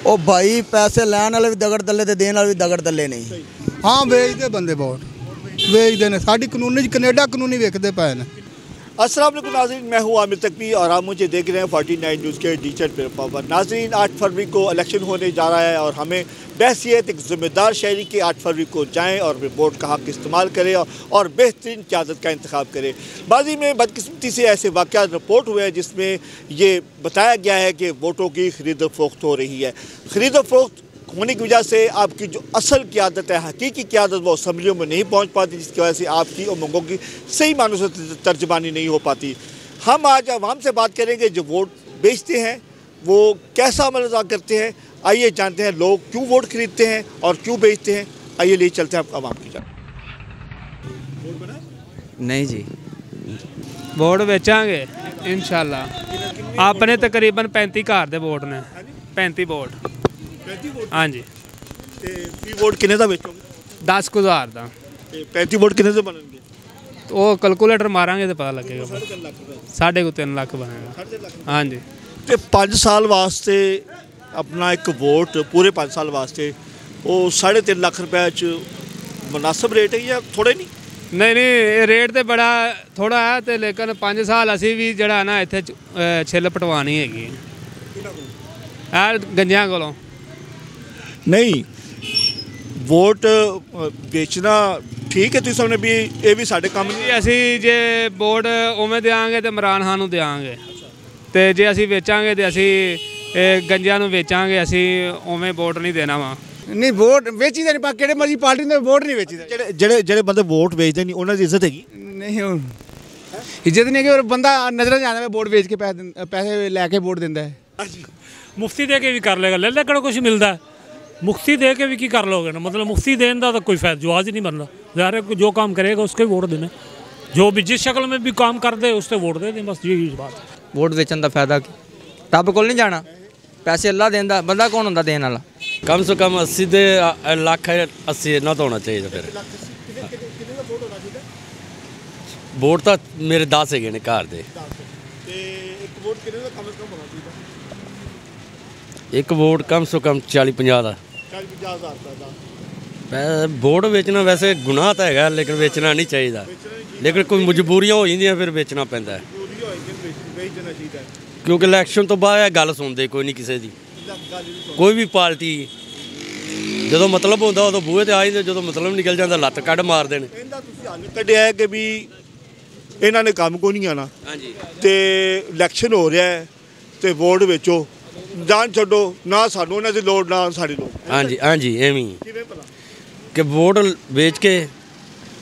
ਉਹ ਭਾਈ ਪੈਸੇ ਲੈਣ ਵਾਲੇ ਵੀ ਦਗੜ ਦੱਲੇ ਤੇ ਦੇਣ ਵਾਲੇ ਵੀ ਦਗੜ ਦੱਲੇ नहीं। हाँ वेचते बंदे वोट वेचते हैं साड़ी कानूनी कनेडा कानूनी वेखते पे ने। अस्सलाम वालेकुम नाज़रीन, मैं हूँ आमिर तकवी और आप मुझे देख रहे हैं 49 न्यूज़ के डिजिटल प्लेटफॉर्म पर। नाज़रीन 8 फरवरी को इलेक्शन होने जा रहा है और हमें बहसियत एक ज़िम्मेदार शहरी के 8 फरवरी को जाएँ और वोट का हक़ इस्तेमाल करें और बेहतरीन क़यादत का इंतखाब करें। माज़ी में बदकिस्मती से ऐसे वाक़यात रिपोर्ट हुए हैं जिसमें ये बताया गया है कि वोटों की खरीद फरोख्त हो रही है। खरीद फरोख्त होने की वजह से आपकी जो असल क़यादत है, हकीकी क़यादत, वो असम्बलियों में नहीं पहुंच पाती, जिसकी वजह से आपकी उम्मीदों की सही मानों से तर्जमानी नहीं हो पाती। हम आज आवाम से बात करेंगे जो वोट बेचते हैं वो कैसा अमल अदा करते हैं। आइए जानते हैं लोग क्यों वोट खरीदते हैं और क्यों बेचते हैं। आइए ले चलते हैं आवाम की जान। नहीं जी, वोट बेचांगे इंशाल्लाह। अपने तकरीबन 35 घर दे वोट ने, 35 वोट। हाँ जी। वोट किन्ने दा बेचोगे? 10,000 का। 35 वोट किन्ने से बनणगे? वो कैलकुलेटर मारांगे तो पता लगेगा। 3.5 लाख बनेगा। हाँ जी। तो 5 साल वास्ते अपना एक वोट पूरे 5 साल वास्ते वो 3.5 लाख रुपए च मुनासिब रेट है या थोड़े नहीं? नहीं रेट तो बड़ा थोड़ा है तो, लेकिन 5 साल असी भी जड़ा ना इत्थे छिल पटवानी हैगी गंजियां कोलों। नहीं वोट बेचना ठीक है, तुम सामने भी ये भी साढ़े काम नहीं। असी जे वोट उवें देंगे तो इमरान खान नूं देंगे, तो जे असी बेचांगे तो असी गंजियां नूं बेचांगे, असी उवें वोट नहीं देना वा। नहीं वोट बेची दे नहीं किहड़े मर्जी पार्टी ने वोट नहीं बेची दे। जेड़े बंदे वोट बेचते नहीं उन्हां दी इज्जत हैगी? नहीं इज्जत नहीं है कि बंदा नजर नहीं आता वोट बेच के पैसे लैके वोट दिंदा है। मुफ्ती दे के भी कर लेगा, ले ले किहड़ा कुछ मिलता है। मुफ्ती दे के भी की कर लोगे ना, मतलब मुफ्ती देने का तो कोई फायदा जवाब ही नहीं बनता। ज़ाहिर है जो काम करेगा उसके वोट देने, जो भी जिस शक्ल में भी काम कर दे उससे वोट दे दें, बस यही बात है। वोट बेचन का फायदा रब को नहीं जाना, पैसे अल्लाह देंदा, बंदा कौन होंदा देने वाला। कम से कम 80 दे लाख 80 इन्ना तो होना चाहिए। फिर वोट तो मेरे 10 है घर दे। एक वोट कम से कम 40-50 का। वोट बेचना वैसे गुनाह तो है, लेकिन बेचना नहीं चाहिए, लेकिन कोई मजबूरियां हो जांदियां फिर बेचना पैंदा है, क्योंकि इलैक्शन तो बाद गल सुनते कोई नहीं किसी की। कोई भी पार्टी जो मतलब होता उदों बूहे ते आ जाते, जो मतलब निकल जाता लत्त कढ़ मारते हैं। कढ़िया है कि भी इन्होंने काम को नहीं आना तो इलैक्शन हो रहा है तो वोट बेचो, जान छड्डो, ना सानू इन्हां दी लोड़ ना साडी लोड़। हाँ जी, हाँ जी, एवं कि वोट बेच के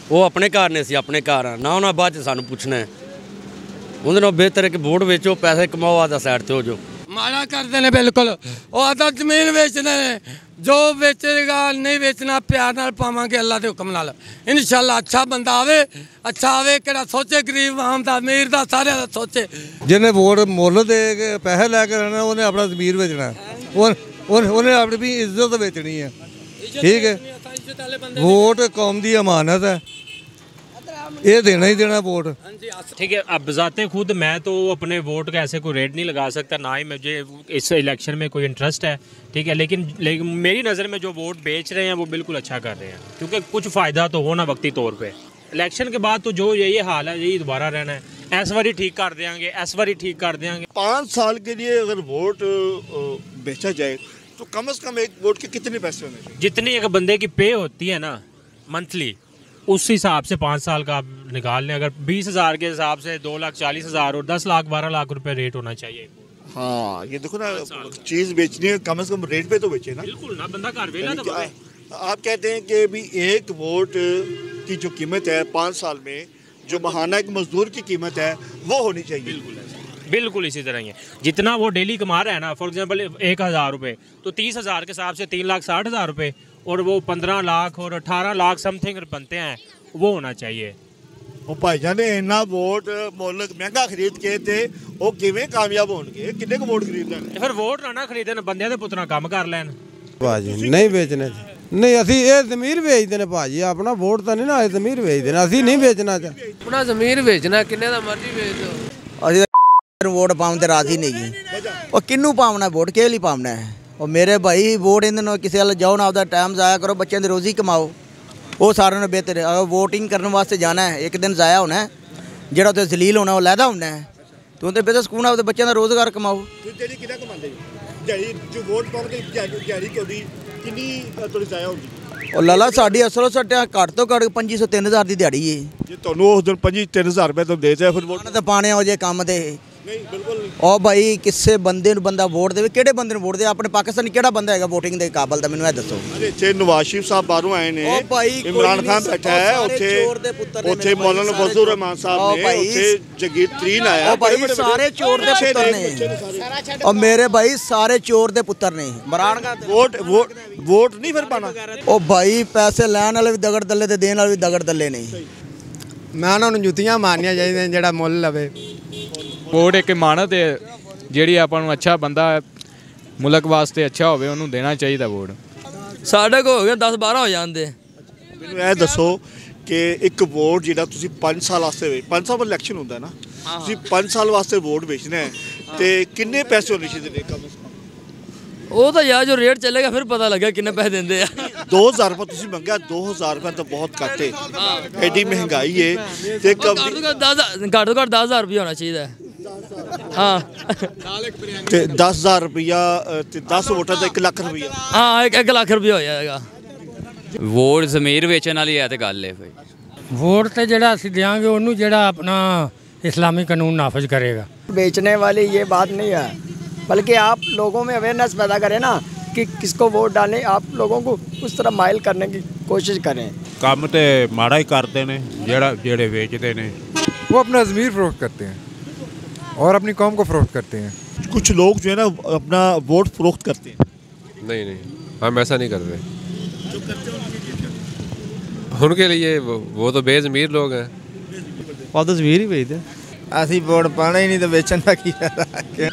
वो अपने घर ने असीं अपने घर हाँ ना, उन्हें बाद सानू पूछना है। उन्हें नालों बेहतर है कि वोट बेचो, पैसे कमाओ, आधा साइड ते हो जाओ। माड़ा करते हैं बिल्कुल, वो आधा जमीन बेचते हैं, जो बेचेगा नहीं बेचना प्यार नाल पावांगे अल्लाह के हुक्म नाल इंशाल्लाह। अच्छा बंदा आवे, अच्छा आवे, किहड़ा सोचे गरीब आम दा अमीर दा सारे दा सोचे। जिन्हें वोट मुल दे के पैसे लैके रहना उन्हें अपना जमीर बेचना है, उन्हें अपनी भी इज्जत बेचनी है। ठीक है, वोट कौम की अमानत है, ये देना ही देना वोट। ठीक है, अब बजाते खुद मैं तो अपने वोट का ऐसे कोई रेट नहीं लगा सकता, ना ही मुझे इस इलेक्शन में कोई इंटरेस्ट है। ठीक है, लेकिन मेरी नज़र में जो वोट बेच रहे हैं वो बिल्कुल अच्छा कर रहे हैं, क्योंकि कुछ फ़ायदा तो होना वक्ती तौर पे। इलेक्शन के बाद तो जो यही हाल है यही दोबारा रहना है। इस बारी ठीक कर देंगे, इस बारी ठीक कर देंगे। 5 साल के लिए अगर वोट बेचा जाए तो कम से कम एक वोट के कितने पैसे होने चाहिए? जितनी एक बंदे की पे होती है ना मंथली, उस हिसाब से 5 साल का आप निकाल लें। अगर 20,000 के हिसाब से 2,40,000 और 10 लाख 12 लाख रुपए रेट होना चाहिए। हाँ ये देखो ना, चीज़ बेचनी है कम से कम रेट पे तो बेचे ना। बिल्कुल ना, बंदा घर वेला तो आप कहते हैं कि भी एक वोट की जो कीमत है 5 साल में, जो महाना एक मजदूर की कीमत है वो होनी चाहिए। बिल्कुल इसी तरह ही है। जितना वो डेली कमा रहा है ना, फॉर एग्जांपल 1,000 रुपये, तो 30,000 के हिसाब से 3,60,000 रुपये, और वो 15 लाख और 18 लाख समथिंग बनते हैं, वो होना चाहिए। ਉਹ ਭਾਈਜਾਨ ਨੇ ਇੰਨਾ ਵੋਟ ਮੁੱਲ ਮਹਿੰਗਾ ਖਰੀਦ ਕੇ ਤੇ ਉਹ ਕਿਵੇਂ ਕਾਮਯਾਬ ਹੋਣਗੇ? ਕਿੰਨੇ ਕੁ ਵੋਟ ਖਰੀਦ ਲੈਣ? ਫਿਰ ਵੋਟ ਨਾ ਖਰੀਦਣ, ਬੰਦਿਆਂ ਦੇ ਪੁੱਤਰਾਂ ਕੰਮ ਕਰ ਲੈਣ। ਭਾਜੀ ਨਹੀਂ ਵੇਚਣੇ, ਨਹੀਂ ਅਸੀਂ ਇਹ ਜ਼ਮੀਰ ਵੇਚਦੇ ਨੇ ਭਾਜੀ, ਆਪਣਾ ਵੋਟ ਤਾਂ ਨਹੀਂ ਨਾ, ਜ਼ਮੀਰ ਵੇਚਦੇ ਨੇ, ਅਸੀਂ ਨਹੀਂ ਵੇਚਣਾ ਚਾਹ। अपना जमीर बेचना किन्ने दा मर्जी बेच दो। ਅਸੀਂ ਵੋਟ ਪਾਉਣ ਤੇ ਰਾਜ਼ੀ ਨਹੀਂ ਜੀ। ਉਹ ਕਿਹਨੂੰ ਪਾਉਣਾ ਵੋਟ, ਕਿਹੜੇ ਲਈ ਪਾਉਣਾ ਹੈ? ਉਹ ਮੇਰੇ ਭਾਈ ਵੋਟ ਇਹਨਾਂ ਨੂੰ ਕਿਸੇ ਵੱਲ ਜਾਓ ਨਾ, ਆਪਦਾ ਟਾਈਮ ਜ਼ਾਇਆ ਕਰੋ, ਬੱਚਿਆਂ ਦੀ ਰੋਜ਼ੀ ਕਮਾਓ, ਉਹ ਸਾਰਿਆਂ ਨੂੰ ਬਿਹਤਰ ਹੈ। ਅਗਰ ਵੋਟਿੰਗ ਕਰਨ ਵਾਸਤੇ ਜਾਣਾ ਹੈ, ਇੱਕ ਦਿਨ ਜ਼ਾਇਆ ਹੋਣਾ ਹੈ, ਜਿਹੜਾ ਉੱਥੇ ਜ਼ਲੀਲ ਹੋਣਾ ਉਹ ਲਹਿਦਾ ਹੋਣਾ ਹੈ, ਤੇ ਉਹਦੇ ਬਿਹਤਰ ਸਕੂਨ ਆਪਦੇ ਬੱਚਿਆਂ ਦਾ ਰੋਜ਼ਗਾਰ ਕਮਾਓ। ਜਿਹੜੀ ਕਿਹਦਾ ਕਮਾਉਂਦੇ ਜਿਹੜੀ ਜੋ ਵੋਟ ਪਾਉਂਦੇ ਦਿਹਾੜੀ ਕਿਉਂ ਕਿੰਨੀ ਤੁਹਾਡੀ ਜ਼ਾਇਆ ਹੁੰਦੀ? ਉਹ ਲਾਲਾ ਸਾਡੀ ਅਸਲੋਂ ਸੱਟਿਆ ਘੱਟ ਤੋਂ ਘੱਟ 2500 3000 ਦੀ ਦਿਹਾੜੀ ਹੈ। ਜੇ ਤੁਹਾਨੂੰ ਉਸ ਦਿਨ 25-3000 ਰੁਪਏ ਤੋਂ ਦੇ ਦਿਆ ਫਿਰ ਵੋਟ ਤਾਂ ਪਾਣੇ ਹੋ ਜੇ ਕੰਮ ਦੇ ਨਹੀਂ ਬਿਲਕੁਲ ਨਹੀਂ। ਉਹ ਭਾਈ ਕਿਸੇ ਬੰਦੇ ਨੂੰ ਬੰਦਾ ਵੋਟ ਦੇਵੇ, ਕਿਹੜੇ ਬੰਦੇ ਨੂੰ ਵੋਟ ਦੇ? ਆਪਣੇ ਪਾਕਿਸਤਾਨ ਕਿਹੜਾ ਬੰਦਾ ਹੈਗਾ ਵੋਟਿੰਗ ਦੇ ਕਾਬਲ ਦਾ, ਮੈਨੂੰ ਇਹ ਦੱਸੋ। ਅਰੇ ਇੱਥੇ ਨਵਾਜ਼ ਸ਼ਰੀਫ ਸਾਹਿਬ ਬਾਹਰੋਂ ਆਏ ਨੇ, ਉਹ ਭਾਈ ਇਮਰਾਨ ਖਾਨ ਬੈਠਾ ਹੈ ਉੱਥੇ ਮੌਲਾਨਾ ਫਜ਼ਲੁਰ ਰਹਿਮਾਨ ਸਾਹਿਬ ਨੇ, ਉੱਥੇ ਜਗੀਰ ਤਰੀਨ ਆਇਆ। ਉਹ ਭਾਈ ਸਾਰੇ ਚੋਰ ਦੇ ਪੁੱਤਰ ਨੇ, ਉਹ ਮੇਰੇ ਭਾਈ ਸਾਰੇ ਚੋਰ ਦੇ ਪੁੱਤਰ ਨੇ। ਇਮਰਾਨ ਖਾਨ ਵੋਟ ਨਹੀਂ ਫਿਰ ਪਾਣਾ। ਉਹ ਭਾਈ ਪੈਸੇ ਲੈਣ ਵਾਲੇ ਵੀ ਦਗੜ ਦੱਲੇ ਤੇ ਦੇਣ ਵਾਲੇ ਵੀ ਦਗੜ ਦੱਲੇ ਨੇ। ਮੈਂ ਉਹਨਾਂ ਨੂੰ ਜੁੱਤੀਆਂ ਮਾਰਨੀਆਂ ਚਾਹੀਦੀਆਂ ਜਿਹੜਾ ਮੁੱਲ ਲਵੇ। ਵੋਟ ਇੱਕ ਇਮਾਨਤ ਹੈ ਜਿਹੜੀ ਆਪਾਂ ਨੂੰ ਅੱਛਾ ਬੰਦਾ ਮੁਲਕ ਵਾਸਤੇ ਅੱਛਾ ਹੋਵੇ ਉਹਨੂੰ ਦੇਣਾ ਚਾਹੀਦਾ ਵੋਟ। ਸਾਡੇ ਕੋ ਹੋ ਗਿਆ 10-12 ਹੋ ਜਾਂਦੇ। ਮੈਨੂੰ ਇਹ ਦੱਸੋ ਕਿ ਇੱਕ ਵੋਟ ਜਿਹੜਾ ਤੁਸੀਂ 5 ਸਾਲ ਵਾਸਤੇ 5 ਸਾਲ ਬਾਅਦ ਇਲੈਕਸ਼ਨ ਹੁੰਦਾ ਨਾ, ਤੁਸੀਂ 5 ਸਾਲ ਵਾਸਤੇ ਵੋਟ ਵੇਚਣਾ ਹੈ ਤੇ ਕਿੰਨੇ ਪੈਸੇ ਹੋਣੇ ਚਾਹੀਦੇ ਨੇ? ਕਮ ਉਹ ਤਾਂ ਯਾਰ ਜੋ ਰੇਟ ਚੱਲੇਗਾ ਫਿਰ ਪਤਾ ਲੱਗਿਆ ਕਿੰਨੇ ਪੈਸੇ ਦਿੰਦੇ ਆ। 2000 ਰੁਪਏ ਤੁਸੀਂ ਮੰਗਿਆ, 2000 ਰੁਪਏ ਤਾਂ ਬਹੁਤ ਘੱਟ ਹੈ, ਐਡੀ ਮਹਿੰਗਾਈ ਹੈ ਤੇ ਘੱਟ ਤੋਂ ਘੱਟ 10000 ਰੁਪਏ ਹੋਣਾ ਚਾਹੀਦਾ ਹੈ। ਹਾਂ ਤੇ 10000 ਰੁਪਇਆ ਤੇ 10 ਵੋਟਾਂ ਦਾ 1 ਲੱਖ ਰੁਪਇਆ। ਹਾਂ 1 ਲੱਖ ਰੁਪਏ ਹੋ ਜਾਏਗਾ। ਵੋਟ ਜ਼ਮੀਰ ਵੇਚਣ ਵਾਲੀ ਹੈ ਤੇ ਗੱਲ ਹੈ ਭਾਈ। ਵੋਟ ਤੇ ਜਿਹੜਾ ਅਸੀਂ ਦੇਵਾਂਗੇ ਉਹਨੂੰ ਜਿਹੜਾ ਆਪਣਾ इस्लामी कानून नाफज करेगा। बेचने वाली ये बात नहीं है, बल्कि आप लोगों में अवेयरनेस पैदा करें ना कि किसको वोट डालें, आप लोगों को उस तरह माइल करने की कोशिश करें। काम तो माड़ा ही करते हैं जेड़े बेचते हैं, वो अपना ज़मीर फ़रोख्त करते हैं और अपनी कौम को फ़रोख्त करते हैं। कुछ लोग जो है ना अपना वोट फ़रोख्त करते हैं। नहीं हम ऐसा नहीं करते। जो करते हैं उनके लिए वो तो बेज़मीर लोग हैं, ਉਹ ਤਾਂ ਜ਼ਮੀਰ ਹੀ ਵੇਚਦੇ। ਅਸੀਂ ਵੋਟ ਪਾਣਾ ਹੀ ਨਹੀਂ ਤਾਂ ਵੇਚਣ ਦਾ ਕੀ ਫਾਇਦਾ?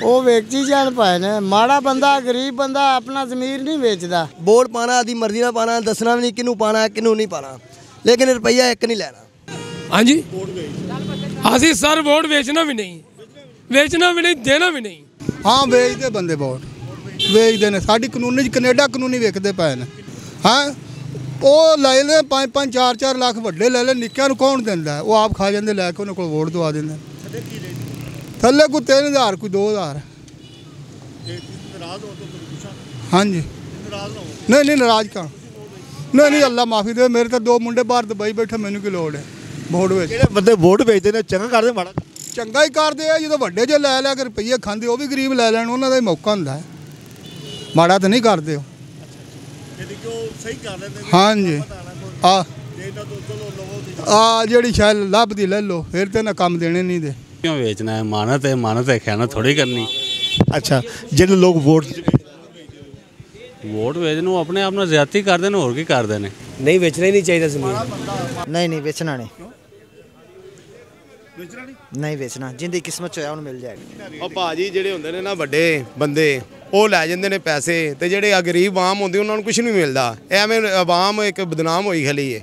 ਉਹ ਵੇਚੀ ਜਾਣ ਪਾਏ ਨੇ। ਮਾੜਾ ਬੰਦਾ ਗਰੀਬ ਬੰਦਾ ਆਪਣਾ ਜ਼ਮੀਰ ਨਹੀਂ ਵੇਚਦਾ। ਵੋਟ ਪਾਣਾ ਆਦੀ ਮਰਜ਼ੀ ਨਾਲ ਪਾਣਾ, ਦੱਸਣਾ ਵੀ ਨਹੀਂ ਕਿਹਨੂੰ ਪਾਣਾ ਕਿਹਨੂੰ ਨਹੀਂ ਪਾਣਾ, ਲੇਕਿਨ ਰੁਪਈਆ ਇੱਕ ਨਹੀਂ ਲੈਣਾ। ਹਾਂਜੀ ਅਸੀਂ ਸਰ ਵੋਟ ਵੇਚਣਾ ਵੀ ਨਹੀਂ ਦੇਣਾ ਵੀ ਨਹੀਂ। ਹਾਂ ਵੇਚਦੇ ਬੰਦੇ ਵੋਟ ਵੇਚਦੇ ਨੇ। ਸਾਡੀ ਕਾਨੂੰਨੀ 'ਚ ਕੈਨੇਡਾ ਕਾਨੂੰਨੀ ਵੇਖਦੇ ਪਏ ਨੇ। ਹਾਂ ਉਹ ਲੈ ਲੈ 5-5 4-4 ਲੱਖ ਵੱਡੇ ਲੈ ਲੈ, ਨਿੱਕਿਆਂ ਨੂੰ ਕੌਣ ਦਿੰਦਾ? ਉਹ ਆਪ ਖਾ ਜਾਂਦੇ ਲੈ ਕੇ, ਉਹਨਾਂ ਕੋਲ ਵੋਟ ਦਵਾ ਦਿੰਦੇ। ਥੱਲੇ ਕੋਈ 3000 ਕੋਈ 2000। ਹਾਂਜੀ ਨਹੀਂ ਨਾਰਾਜ਼ ਕਾ ਨਹੀਂ ਅੱਲਾ ਮਾਫੀ ਦੇ। ਮੇਰੇ ਤਾਂ 2 ਮੁੰਡੇ ਬਾਹਰ ਦੁਬਈ ਬੈਠੇ, ਮੈਨੂੰ ਕੀ ਲੋੜ ਹੈ ਵੋਟ ਵੇਚ। ਜਿਹੜੇ ਬੰਦੇ ਵੋਟ ਵੇਚਦੇ ਨੇ ਚੰਗਾ ਕਰਦੇ ਮਾੜਾ? ਚੰਗਾ ਹੀ ਕਰਦੇ ਆ। ਜਦੋਂ ਵੱਡੇ ਜੇ ਲੈ ਕੇ ਰੁਪਈਏ ਖਾਂਦੇ, ਉਹ ਵੀ ਗਰੀਬ ਲੈ ਲੈਣ, ਉਹਨਾਂ ਦਾ ਹੀ ਮੌਕਾ ਹੁੰਦਾ ਹੈ। ਮਾੜਾ ਤਾਂ ਨਹੀਂ ਕਰਦੇ ਉਹ। ਹਾਂਜੀ ਆ ਜਿਹੜੀ ਸ਼ਾਇਦ ਲੱਭਦੀ ਲੈ ਲਓ, ਫਿਰ ਤੇ ਨਾ ਕੰਮ ਦੇਣੇ नहीं दे। क्यों बेचना है? मानत है ख्यानत थोड़ी करनी। अच्छा जिन लोग वोट बेचने अपने आप ਨਾਲ ਜ਼ਿਆਦਤੀ ਕਰਦੇ ਨੇ, ਹੋਰ ਕੀ ਕਰਦੇ ਨੇ? नहीं बेचना ही नहीं चाहिए ज़मीन। नहीं बेचना नहीं बेचना, जिंदी किस्मत च है मिल जाएगा। ਉਹ ਭਾਜੀ ਜਿਹੜੇ ਹੁੰਦੇ ਨੇ ਨਾ ਵੱਡੇ ਬੰਦੇ, ਉਹ ਲੈ ਜਾਂਦੇ ਨੇ ਪੈਸੇ, ਤੇ ਜਿਹੜੇ ਆ ਗਰੀਬ ਆਮ ਹੁੰਦੇ ਉਹਨਾਂ ਨੂੰ ਕੁਝ ਨਹੀਂ ਮਿਲਦਾ। ਐਵੇਂ ਆਵਾਮ ਇੱਕ ਬਦਨਾਮ ਹੋਈ ਖਲੀ ਹੈ।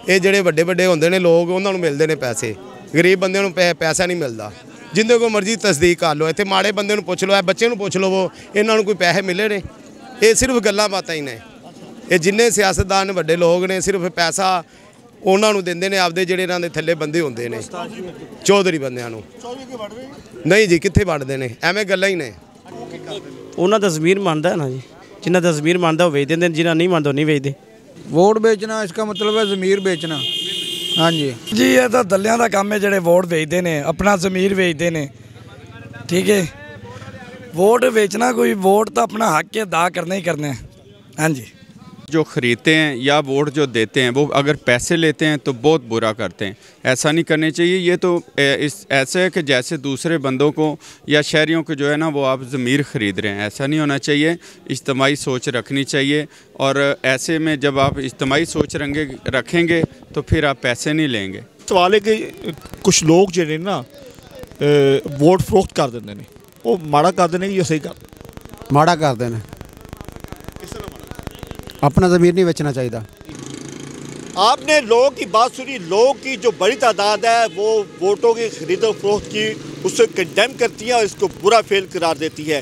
ਇਹ ਜਿਹੜੇ ਵੱਡੇ ਹੁੰਦੇ ਨੇ ਲੋਕ, ਉਹਨਾਂ ਨੂੰ ਮਿਲਦੇ ਨੇ ਪੈਸੇ, ਗਰੀਬ ਬੰਦੇ ਨੂੰ ਪੈਸਾ ਨਹੀਂ ਮਿਲਦਾ। ਜਿੰਦੇ ਕੋ ਮਰਜ਼ੀ ਤਸਦੀਕ ਕਰ ਲਓ, ਇੱਥੇ ਮਾੜੇ ਬੰਦੇ ਨੂੰ ਪੁੱਛ ਲਓ, ਇਹ ਬੱਚੇ ਨੂੰ ਪੁੱਛ ਲਵੋ, ਇਹਨਾਂ ਨੂੰ ਕੋਈ ਪੈਸੇ ਮਿਲੇ ਨੇ? ਇਹ ਸਿਰਫ ਗੱਲਾਂ ਬਾਤਾਂ ਹੀ ਨੇ। ਇਹ ਜਿੰਨੇ ਸਿਆਸਤਦਾਨ ਵੱਡੇ ਲੋਕ ਨੇ, ਸਿਰਫ ਪੈਸਾ ਉਹਨਾਂ ਨੂੰ ਦਿੰਦੇ ਨੇ, ਆਪਦੇ ਜਿਹੜੇ ਇਹਨਾਂ ਦੇ ਥੱਲੇ ਬੰਦੇ ਹੁੰਦੇ ਨੇ, ਚੌਧਰੀ ਬੰਦਿਆਂ ਨੂੰ। ਨਹੀਂ ਜੀ, ਕਿੱਥੇ ਵੰਡਦੇ ਨੇ? ਐਵੇਂ ਗੱਲਾਂ ਹੀ ਨੇ। ਉਹਨਾਂ ਦਾ ਜ਼ਮੀਰ ਮੰਨਦਾ ਨਾ ਜੀ, ਜਿਨ੍ਹਾਂ ਦਾ ਜ਼ਮੀਰ ਮੰਨਦਾ ਉਹ ਵੇਚ ਦਿੰਦੇ ਨੇ, ਜਿਨ੍ਹਾਂ ਨਹੀਂ ਮੰਨਦਾ ਉਹ ਨਹੀਂ ਵੇਚਦੇ। ਵੋਟ ਵੇਚਣਾ ਇਸका मतलब है ਜ਼ਮੀਰ ਵੇਚਣਾ। ਹਾਂਜੀ ਜੀ ਇਹ ਤਾਂ ਦੱਲਿਆਂ ਦਾ ਕੰਮ ਹੈ ਜਿਹੜੇ ਵੋਟ ਵੇਚਦੇ ਨੇ, ਆਪਣਾ ਜ਼ਮੀਰ ਵੇਚਦੇ ਨੇ। ਠੀਕ ਹੈ, ਵੋਟ ਵੇਚਣਾ ਕੋਈ ਵੋਟ ਤਾਂ ਆਪਣਾ ਹੱਕ ਹੈ, अदा करना ही करना है। हाँ जी जो ख़रीदते हैं या वोट जो देते हैं वो अगर पैसे लेते हैं तो बहुत बुरा करते हैं, ऐसा नहीं करने चाहिए। ये तो ऐसे है कि जैसे दूसरे बंदों को या शहरियों को जो है ना वो आप ज़मीर ख़रीद रहे हैं, ऐसा नहीं होना चाहिए। इज्तिमाई सोच रखनी चाहिए, और ऐसे में जब आप इज्तिमाई सोच रखेंगे तो फिर आप पैसे नहीं लेंगे। सवाल है कि कुछ लोग जो ना वोट फरोख्त कर देते हैं, वो माड़ा करते हैं या सही करते? माड़ा करते हैं। अपना ज़मीर नहीं बेचना चाहिए। आपने लोगों की बात सुनी। लोगों की जो बड़ी तादाद है वो वोटों की खरीदो फरोख्त की उससे कंडेम करती है और इसको बुरा फेल करार देती है।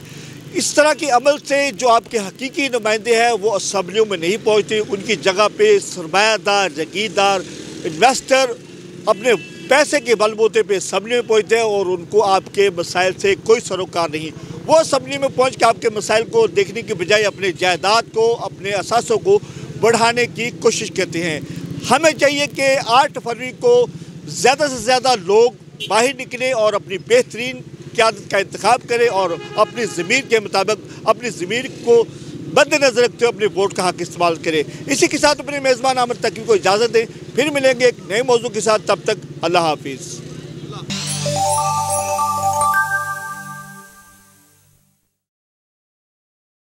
इस तरह के अमल से जो आपके हकीकी नुमाइंदे हैं वो असम्बलियों में नहीं पहुँचते, उनकी जगह पे सरमायादार, जागीरदार, इन्वेस्टर अपने पैसे के बलबूते पे असम्बली में पहुँचते हैं और उनको आपके मसाइल से कोई सरोकार नहीं। वो असम्बली में पहुँच के आपके मसाइल को देखने की बजाय अपने जायदाद को, अपने असासों को बढ़ाने की कोशिश करते हैं। हमें चाहिए कि 8 फरवरी को ज़्यादा से ज़्यादा लोग बाहर निकलें और अपनी बेहतरीन क़यादत का इंतखाब करें और अपनी ज़मीर के मुताबिक अपनी ज़मीर को मद्देनज़र रखते हुए अपने वोट का हक़ इस्तेमाल करें। इसी के साथ अपने मेज़बान आमिर तकीफ़ को इजाज़त दें। फिर मिलेंगे एक नए मौजू के साथ, तब तक अल्लाह हाफिज़।